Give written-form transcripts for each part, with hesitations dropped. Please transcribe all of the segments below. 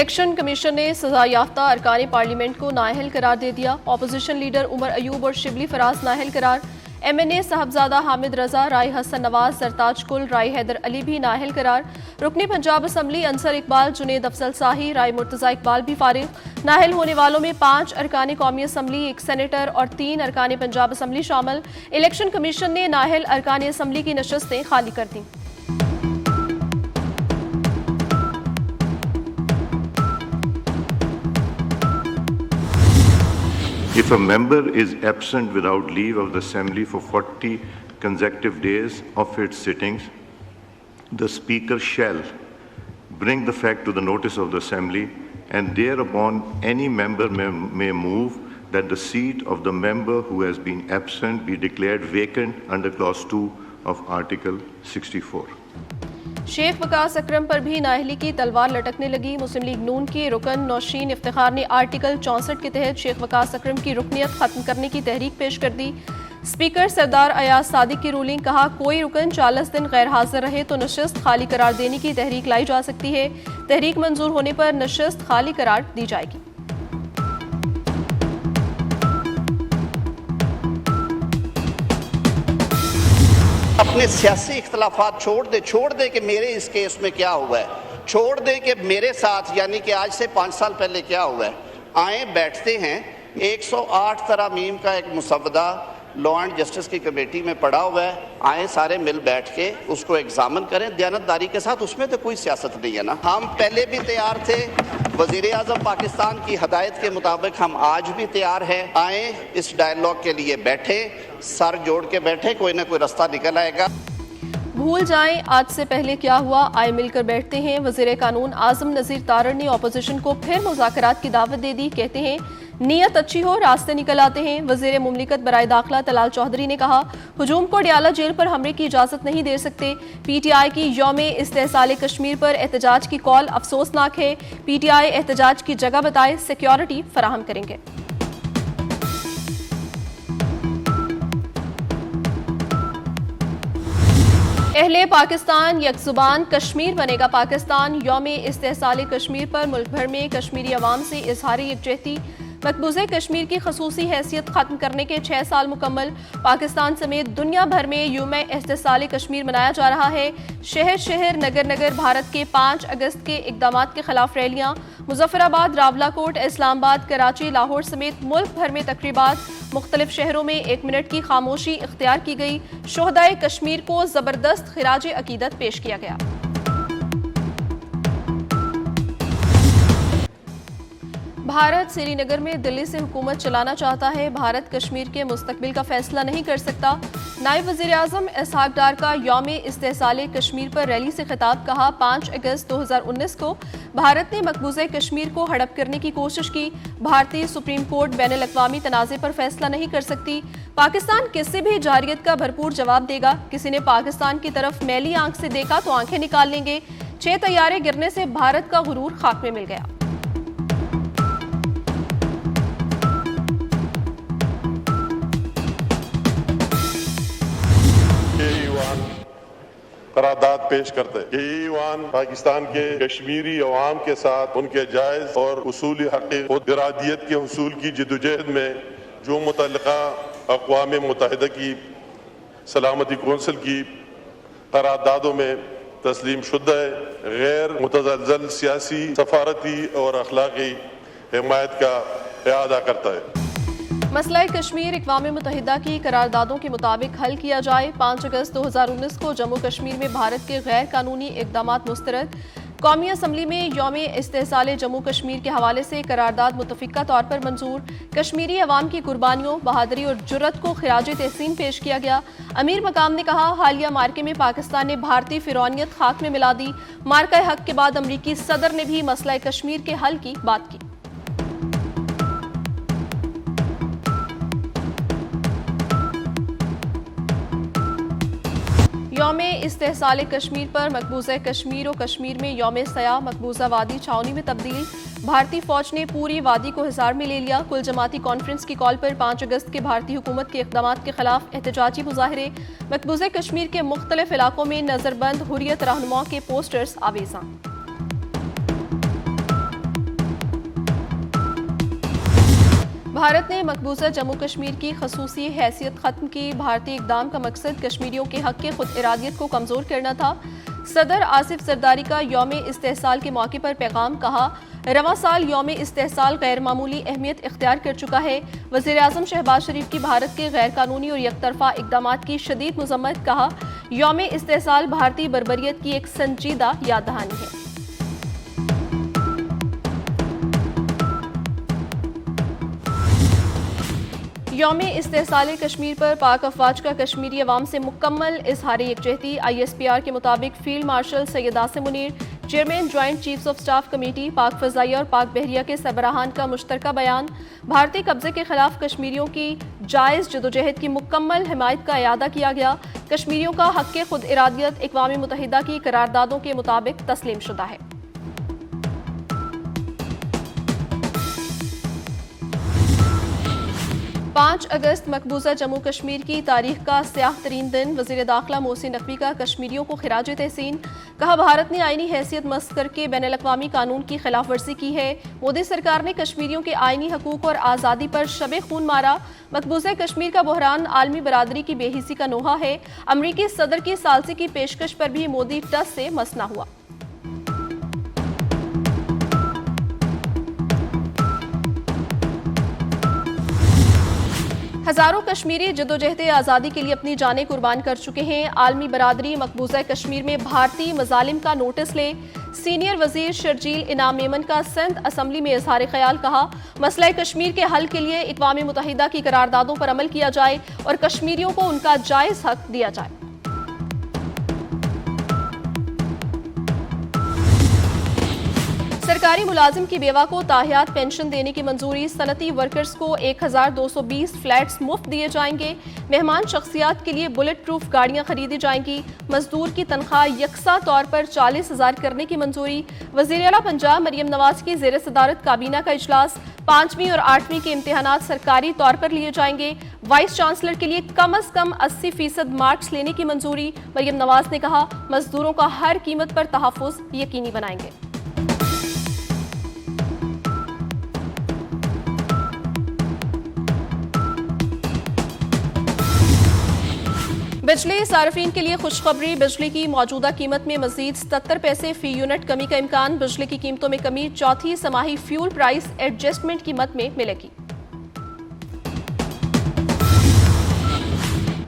Election commission نے سزا یافتہ ارکان پارلیمنٹ کو نااہل قرار دے دیا۔ اپوزیشن لیڈر عمر ایوب اور شبلی فراز نااہل قرار۔ ایم این اے صاحبزادہ حامد رضا، رائے حسن نواز، سرتاج کل، رائے حیدر علی بھی نااہل قرار۔ رکن پنجاب اسمبلی انصر اقبال، جنید افضل ساہی، رائے مرتضی اقبال بھی فارغ۔ نااہل ہونے والوں میں 5 ارکان قومی اسمبلی، 1 سینیٹر اور 3 ارکان پنجاب اسمبلی شامل۔ الیکشن کمیشن نے نااہل ارکان اسمبلی کی نشستیں خالی کر دیں۔ If a member is absent without leave of the Assembly for 40 consecutive days of its sittings, the Speaker shall bring the fact to the notice of the Assembly, and thereupon any member may move that the seat of the member who has been absent be declared vacant under Clause 2 of Article 64. شیخ وقاص اکرم پر بھی نااہلی کی تلوار لٹکنے لگی۔ مسلم league نون کے رکن نوشین افتخار نے article 64 کے تحت شیخ وقاص اکرم کی رکنیت ختم کرنے کی تحریک پیش کر دی۔ اسپیکر سردار ایاز صادق کی رولنگ، کہا کوئی رکن 40 دن غیر حاضر رہے تو نشست خالی قرار دینے کی تحریک لائی جا سکتی ہے۔ تحریک منظور ہونے پر نشست خالی قرار دی جائے گی۔ اپنے سیاسی اختلافات چھوڑ دے کہ میرے اس کیس میں کیا ہوا ہے، چھوڑ دے کہ میرے ساتھ یعنی کہ آج سے 5 سال پہلے کیا ہوا ہے۔ آئیں بیٹھتے ہیں، 108 ترامیم کا ایک مسودہ لا اینڈ جسٹس کی کمیٹی میں پڑا ہوا ہے، آئیں سارے مل بیٹھ کے اس کو ایگزامن کریں دیانتداری کے ساتھ۔ اس میں تو کوئی سیاست نہیں ہے نا۔ ہم پہلے بھی تیار تھے، وزیر اعظم پاکستان کی ہدایت کے مطابق ہم آج بھی تیار ہیں۔ آئیں اس ڈائیلاگ کے لیے بیٹھیں، سر جوڑ کے بیٹھیں، کوئی نہ کوئی رستہ نکل آئے گا۔ بھول جائیں آج سے پہلے کیا ہوا، آئے مل کر بیٹھتے ہیں۔ وزیر قانون اعظم نذیر تارڑ نے اپوزیشن کو پھر مذاکرات کی دعوت دے دی۔ کہتے ہیں نیت اچھی ہو راستے نکل آتے ہیں۔ وزیر مملکت برائے داخلہ طلال چودھری نے کہا ہجوم کو ڈیالہ جیل پر حملے کی اجازت نہیں دے سکتے۔ پی ٹی آئی کی یوم استحصال کشمیر پر احتجاج کی کال افسوسناک ہے۔ پی ٹی آئی احتجاج کی جگہ بتائے، سیکیورٹی فراہم کریں گے۔ اہل پاکستان یک زبان، کشمیر بنے گا پاکستان۔ یوم استحصال کشمیر پر ملک بھر میں کشمیری عوام سے اظہار یکجہتی۔ مقبوضہ کشمیر کی خصوصی حیثیت ختم کرنے کے 6 سال مکمل۔ پاکستان سمیت دنیا بھر میں یوم استحصال کشمیر منایا جا رہا ہے۔ شہر شہر نگر نگر بھارت کے 5 اگست کے اقدامات کے خلاف ریلیاں۔ مظفر آباد، راولہ کوٹ، اسلام آباد، کراچی، لاہور سمیت ملک بھر میں تقریبات۔ مختلف شہروں میں 1 منٹ کی خاموشی اختیار کی گئی۔ شہدائے کشمیر کو زبردست خراج عقیدت پیش کیا گیا۔ بھارت سری نگر میں دلی سے حکومت چلانا چاہتا ہے، بھارت کشمیر کے مستقبل کا فیصلہ نہیں کر سکتا۔ نائب وزیر اعظم اسحاق ڈار کا یوم استحصال کشمیر پر ریلی سے خطاب، کہا 5 اگست 2019 کو بھارت نے مقبوضہ کشمیر کو ہڑپ کرنے کی کوشش کی۔ بھارتی سپریم کورٹ بین الاقوامی تنازع پر فیصلہ نہیں کر سکتی۔ پاکستان کسی بھی جارحیت کا بھرپور جواب دے گا۔ کسی نے پاکستان کی طرف میلی آنکھ سے دیکھا تو آنکھیں نکال لیں گے۔ 6 طیارے گرنے سے بھارت کا غرور خاک میں مل گیا۔ قرارداد پیش کرتے ہیں۔ یہ ایوان پاکستان کے کشمیری عوام کے ساتھ ان کے جائز اور اصولی حق خود ارادیت کے حصول کی جدوجہد میں جو متعلقہ اقوام متحدہ کی سلامتی کونسل کی قراردادوں میں تسلیم شدہ ہے، غیر متزلزل سیاسی، سفارتی اور اخلاقی حمایت کا اعادہ کرتا ہے۔ مسئلہ کشمیر اقوام متحدہ کی قراردادوں کے مطابق حل کیا جائے۔ 5 اگست 2019 کو جموں کشمیر میں بھارت کے غیر قانونی اقدامات مسترد۔ قومی اسمبلی میں یوم استحصال جموں کشمیر کے حوالے سے قرارداد متفقہ طور پر منظور۔ کشمیری عوام کی قربانیوں، بہادری اور جرأت کو خراج تحسین پیش کیا گیا۔ امیر مقام نے کہا حالیہ مارکے میں پاکستان نے بھارتی فرعونیت خاک میں ملا دی۔ مارکہ حق کے بعد امریکی صدر نے بھی مسئلہ کشمیر کے حل کی بات کی۔ یوم استحصال کشمیر پر مقبوضہ کشمیر و کشمیر میں یوم سیاہ، مقبوضہ وادی چھاؤنی میں تبدیل۔ بھارتی فوج نے پوری وادی کو حصار میں لے لیا۔ کل جماعتی کانفرنس کی کال پر 5 اگست کے بھارتی حکومت کے اقدامات کے خلاف احتجاجی مظاہرے۔ مقبوضہ کشمیر کے مختلف علاقوں میں نظر بند حریت رہنماؤں کے پوسٹرز آویزاں۔ بھارت نے مقبوضہ جموں کشمیر کی خصوصی حیثیت ختم کی۔ بھارتی اقدام کا مقصد کشمیریوں کے حق کے خود ارادیت کو کمزور کرنا تھا۔ صدر آصف زرداری کا یوم استحصال کے موقع پر پیغام، کہا رواں سال یوم استحصال غیر معمولی اہمیت اختیار کر چکا ہے۔ وزیر اعظم شہباز شریف کی بھارت کے غیر قانونی اور یک طرفہ اقدامات کی شدید مذمت، کہا یوم استحصال بھارتی بربریت کی ایک سنجیدہ یاد دہانی ہے۔ یوم استحصال کشمیر پر پاک افواج کا کشمیری عوام سے مکمل اظہار یکجہتی۔ آئی ایس پی آر کے مطابق field marshal Syed Asim Munir, chairman joint chiefs of staff committee, پاک فضائیہ اور پاک بحریہ کے سربراہان کا مشترکہ بیان، بھارتی قبضے کے خلاف کشمیریوں کی جائز جدوجہد کی مکمل حمایت کا اعادہ کیا گیا۔ کشمیریوں کا حق کے خود ارادیت اقوام متحدہ کی قراردادوں کے مطابق تسلیم شدہ ہے۔ 5 اگست مقبوضہ جموں کشمیر کی تاریخ کا سیاہ ترین دن۔ وزیر داخلہ محسن نقوی کا کشمیریوں کو خراج تحسین، کہا بھارت نے آئینی حیثیت مسخ کر کے بین الاقوامی قانون کی خلاف ورزی کی ہے۔ مودی سرکار نے کشمیریوں کے آئینی حقوق اور آزادی پر شب خون مارا۔ مقبوضہ کشمیر کا بحران عالمی برادری کی بے حسی کا نوحہ ہے۔ امریکی صدر کی ثالثی کی پیشکش پر بھی مودی ٹس سے مس نہ ہوا۔ ہزاروں کشمیری جدوجہد آزادی کے لیے اپنی جانیں قربان کر چکے ہیں۔ عالمی برادری مقبوضہ کشمیر میں بھارتی مظالم کا نوٹس لے۔ سینئر وزیر شرجیل انعام میمن کا سندھ اسمبلی میں اظہار خیال، کہا مسئلہ کشمیر کے حل کے لیے اقوام متحدہ کی قراردادوں پر عمل کیا جائے اور کشمیریوں کو ان کا جائز حق دیا جائے۔ سرکاری ملازم کی بیوہ کو تاحیات پینشن دینے کی منظوری۔ صنعتی ورکرز کو 1220 فلیٹس مفت دیے جائیں گے۔ مہمان شخصیات کے لیے بلٹ پروف گاڑیاں خریدی جائیں گی۔ مزدور کی تنخواہ یکساں طور پر 40,000 کرنے کی منظوری۔ وزیر اعلیٰ پنجاب مریم نواز کی زیر صدارت کابینہ کا اجلاس۔ 5ویں اور 8ویں کے امتحانات سرکاری طور پر لیے جائیں گے۔ وائس چانسلر کے لیے کم از کم 80% مارکس لینے کی منظوری۔ مریم نواز نے کہا مزدوروں کا ہر قیمت پر تحفظ یقینی بنائیں گے۔ بجلی صارفین کے لیے خوشخبری، بجلی کی موجودہ قیمت میں مزید 77 پیسے فی یونٹ کمی کا امکان۔ بجلی کی قیمتوں میں کمی چوتھی سماہی فیول پرائس ایڈجسٹمنٹ کی مد میں ملے گی۔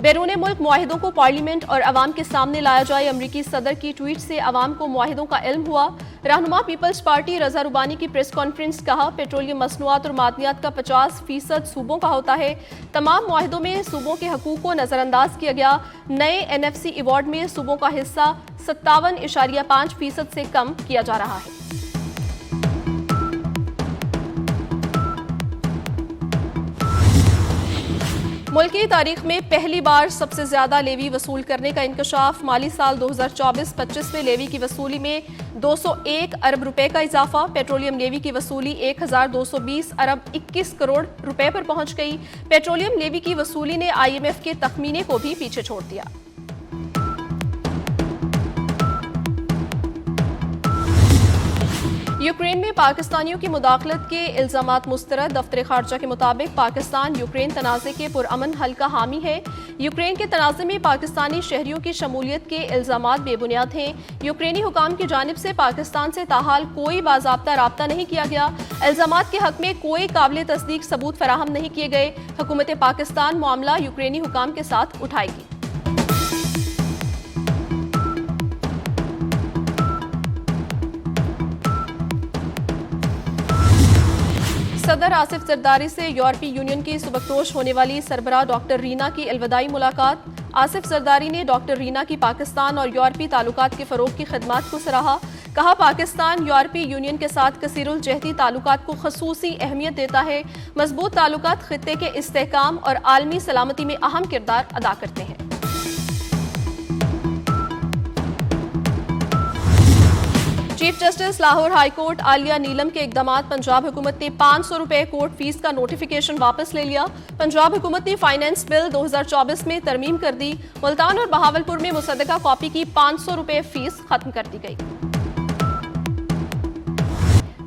بیرون ملک معاہدوں کو پارلیمنٹ اور عوام کے سامنے لایا جائے۔ امریکی صدر کی ٹویٹ سے عوام کو معاہدوں کا علم ہوا۔ رہنما پیپلز پارٹی رضا ربانی کی پریس کانفرنس، کہا پیٹرولیم مصنوعات اور معدنیات کا 50% صوبوں کا ہوتا ہے۔ تمام معاہدوں میں صوبوں کے حقوق کو نظر انداز کیا گیا۔ نئے NFC ایوارڈ میں صوبوں کا حصہ 57.5% سے کم کیا جا رہا ہے۔ ملکی تاریخ میں پہلی بار سب سے زیادہ لیوی وصول کرنے کا انکشاف۔ مالی سال 2024-25 میں لیوی کی وصولی میں 201 ارب روپے کا اضافہ۔ پیٹرولیم لیوی کی وصولی 1220 ارب 21 کروڑ روپے پر پہنچ گئی۔ پیٹرولیم لیوی کی وصولی نے IMF کے تخمینے کو بھی پیچھے چھوڑ دیا۔ یوکرین میں پاکستانیوں کی مداخلت کے الزامات مسترد۔ دفتر خارجہ کے مطابق پاکستان یوکرین تنازع کے پرامن حل کا حامی ہے۔ یوکرین کے تنازع میں پاکستانی شہریوں کی شمولیت کے الزامات بے بنیاد ہیں۔ یوکرینی حکام کی جانب سے پاکستان سے تاحال کوئی باضابطہ رابطہ نہیں کیا گیا۔ الزامات کے حق میں کوئی قابل تصدیق ثبوت فراہم نہیں کیے گئے۔ حکومت پاکستان معاملہ یوکرینی حکام کے ساتھ اٹھائے گی۔ صدر آصف زرداری سے یورپی یونین کی سبکدوش ہونے والی سربراہ ڈاکٹر رینا کی الوداعی ملاقات۔ آصف زرداری نے ڈاکٹر رینا کی پاکستان اور یورپی تعلقات کے فروغ کی خدمات کو سراہا، کہا پاکستان یورپی یونین کے ساتھ کثیر الجہتی تعلقات کو خصوصی اہمیت دیتا ہے۔ مضبوط تعلقات خطے کے استحکام اور عالمی سلامتی میں اہم کردار ادا کرتے ہیں۔ Chief justice Lahore high court عالیہ نیلم کے اقدامات۔ پنجاب حکومت نے 500 روپے کورٹ فیس کا نوٹیفیکیشن واپس لے لیا۔ پنجاب حکومت نے فائنانس بل 2024 میں ترمیم کر دی۔ ملتان اور بہاولپور میں مصدقہ کاپی کی 500 روپے فیس ختم کر دی گئی۔